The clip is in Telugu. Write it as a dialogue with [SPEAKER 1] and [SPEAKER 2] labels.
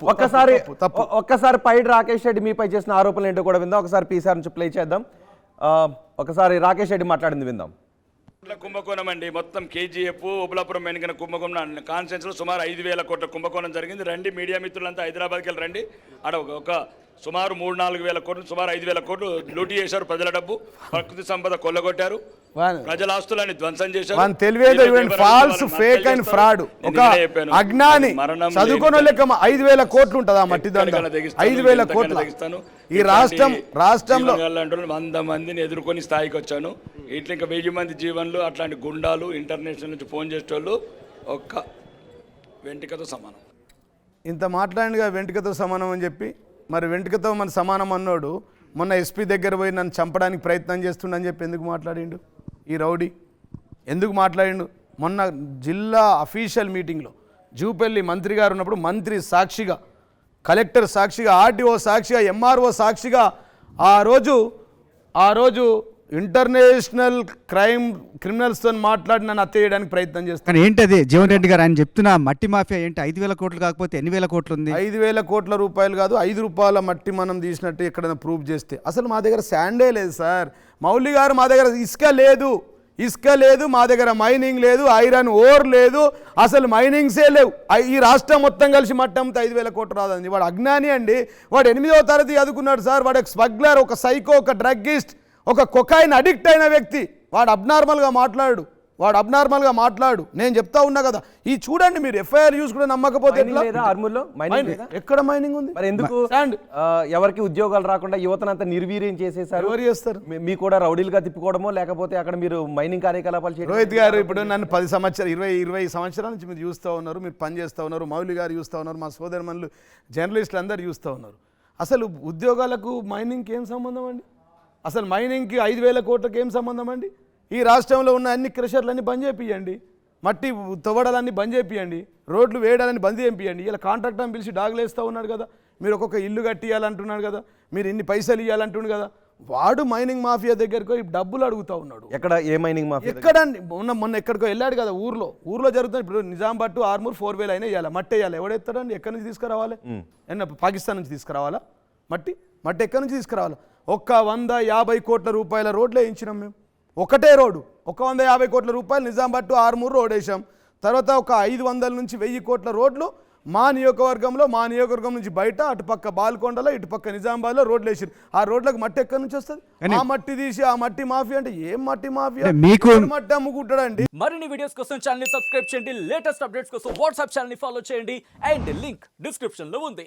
[SPEAKER 1] ఒక్కసారి పైడి రాకేష్ రెడ్డి మీపై చేసిన ఆరోపణలు ఏంటో కూడా విందాం. ఒకసారి పీసార్ నుంచి ప్లే చేద్దాం. ఒకసారి రాకేష్ రెడ్డి మాట్లాడింది విందాం.
[SPEAKER 2] కుంభకోణం అండి, మొత్తం కేజీఎఫ్ ఉబలాపురం వెనుకన కుంభకోణం కాన్ఫరెన్స్ లో సుమారు 5,000 కోట్ల కుంభకోణం జరిగింది. రండి మీడియా మిత్రులంతా హైదరాబాద్కి వెళ్ళి రండి. ఆడ ఒక సుమారు 3-4 వేల కోట్లు, సుమారు 5,000 కోట్లు లూటీ చేశారు. ప్రజల డబ్బు, ప్రకృతి సంపద కొల్లగొట్టారు, ప్రజల ఆస్తులని ధ్వంసం చేశారు.
[SPEAKER 3] False, fake and fraud. ఒక అజ్ఞాని చదువుకున్న లెక్క 5,000 కోట్లు ఉంటుందా మట్టి దండ? 5,000 కోట్లు తెగిస్తాను. ఈ రాష్ట్రంలో
[SPEAKER 2] 100 మందిని ఎదుర్కొని స్థాయికి వచ్చాను. ఇట్లా ఇంకా 1000 మంది జీవన్లు, అట్లాంటి గుండాలు ఇంటర్నేషనల్ నుంచి ఫోన్ చేసేటోళ్ళు ఒక్క వెంట్రుకతో సమానం.
[SPEAKER 3] ఇంత మాట్లాడినగా వెంట్రుకతో సమానం అని చెప్పి, మరి వెంట్రుకతో మన సమానం అన్నోడు మొన్న ఎస్పీ దగ్గర పోయి నన్ను చంపడానికి ప్రయత్నం చేస్తుండని చెప్పి ఎందుకు మాట్లాడిండు? ఈ రౌడీ ఎందుకు మాట్లాడిండు? మొన్న జిల్లా అఫీషియల్ మీటింగ్లో జూపల్లి మంత్రి గారు ఉన్నప్పుడు మంత్రి సాక్షిగా, కలెక్టర్ సాక్షిగా, ఆర్టీఓ సాక్షిగా, ఎంఆర్ఓ సాక్షిగా ఆ రోజు ఇంటర్నేషనల్ క్రిమినల్స్తో మాట్లాడి నన్ను హత్య చేయడానికి ప్రయత్నం చేస్తాను.
[SPEAKER 4] ఏంటది జీవన్ రెడ్డి గారు ఆయన చెప్తున్న మట్టి మాఫియా ఏంటి? 5,000 కోట్లు కాకపోతే ఎన్ని వేల కోట్లు ఉంది?
[SPEAKER 3] 5,000 కోట్ల రూపాయలు కాదు, 5 రూపాయల మట్టి మనం తీసినట్టు ఎక్కడైనా ప్రూఫ్ చేస్తే. అసలు మా దగ్గర శాండే లేదు సార్. మౌలి గారు, మా దగ్గర ఇసుక లేదు, మా దగ్గర మైనింగ్ లేదు, ఐరన్ ఓర్ లేదు, అసలు మైనింగ్సే లేవు. ఈ రాష్ట్రం మొత్తం కలిసి మట్టంతో 5,000 కోట్లు రాదండి. వాడు అజ్ఞాని అండి. వాడు 8వ తరగతి చదువుకున్నాడు సార్. వాడు ఒక స్మగ్లర్, ఒక సైకో, ఒక డ్రగ్గిస్ట్, ఒక కొకైన్ అడిక్ట్ అయిన వ్యక్తి. వాడు అబ్నార్మల్గా మాట్లాడు. నేను చెప్తా ఉన్నా కదా, ఈ చూడండి మీరు ఎఫ్ఐఆర్ యూస్ కూడా నమ్మకపోతే ఎక్కడ మైనింగ్ ఉంది?
[SPEAKER 1] మరి ఎందుకు ఎవరికి ఉద్యోగాలు రాకుండా యువతనంతా నిర్వీర్యం చేసేసారు?
[SPEAKER 3] ఎవరు చేస్తారు?
[SPEAKER 1] మీ కూడా రౌడీలుగా తిప్పుకోవడమో, లేకపోతే అక్కడ మీరు మైనింగ్ కార్యకలాపాలు చేయడం?
[SPEAKER 3] రోహిత్ గారు ఇప్పుడు నన్ను 10 సంవత్సరాలు 20 సంవత్సరాల నుంచి మీరు చూస్తూ ఉన్నారు, మీరు పని చేస్తూ ఉన్నారు, మౌలి గారు చూస్తూ ఉన్నారు, మా సోదరుమణులు జర్నలిస్టులు అందరూ చూస్తూ ఉన్నారు. అసలు ఉద్యోగాలకు మైనింగ్కి ఏం సంబంధం అండి? అసలు మైనింగ్కి 5,000 కోట్లకి ఏం సంబంధం అండి? ఈ రాష్ట్రంలో ఉన్న అన్ని క్రషర్లన్నీ బంద్ చేపియండి, మట్టి తవ్వడాలన్నీ బంద్ చేపియండి, రోడ్లు వేయడాలని బంద్ చేపియండి. ఇలా కాంట్రాక్ట్ అని పిలిచి డాగులు వేస్తూ ఉన్నాడు కదా. మీరు ఒక్కొక్క ఇల్లు కట్టియాలంటున్నాడు కదా, మీరు ఇన్ని పైసలు ఇవ్వాలంటున్నాడు కదా. వాడు మైనింగ్ మాఫియా దగ్గరకు డబ్బులు అడుగుతూ ఉన్నాడు.
[SPEAKER 1] ఎక్కడ ఏ మైనింగ్ మాఫియా?
[SPEAKER 3] ఎక్కడండి? మొన్న ఎక్కడికో వెళ్ళాడు కదా, ఊర్లో జరుగుతుంది. ఇప్పుడు నిజాంబాద్ టు ఆర్మూర్ 4,000 అయినా ఇవ్వాలి, మట్టి వేయాలి. ఎవడెత్తాడండి? ఎక్కడి నుంచి తీసుకురావాలి? పాకిస్తాన్ నుంచి తీసుకురావాలా? మట్టి ఎక్కడి నుంచి తీసుకురావాలి? 150 కోట్ల రూపాయల రోడ్లు వేయించినాం మేము. ఒకటే రోడ్డు 150 కోట్ల రూపాయలు నిజామాబాద్ టు ఆర్మూర్ రోడ్ వేసాం. తర్వాత ఒక 500 నుంచి 1000 కోట్ల రోడ్లు మా నియోజకవర్గం నుంచి బయట, అటుపక్క బాల్కొండలో, ఇటుపక్క నిజామాబాద్లో రోడ్లు వేసారు. ఆ రోడ్లకు మట్టి ఎక్కడి నుంచి వస్తుంది? ఆ మట్టి తీసి ఆ మట్టి మాఫియా అంటే ఏం మట్టి మాఫియా? మట్టి అమ్ముకుంటాడండి.
[SPEAKER 5] మరిన్ని వీడియోస్ కోసం ఛానల్ ని సబ్స్క్రైబ్ చేయండి, లేటెస్ట్ అప్డేట్స్ కోసం వాట్సాప్ ఛానల్ ని ఫాలో చేయండి, అండ్ లింక్ డిస్క్రిప్షన్ లో ఉంది.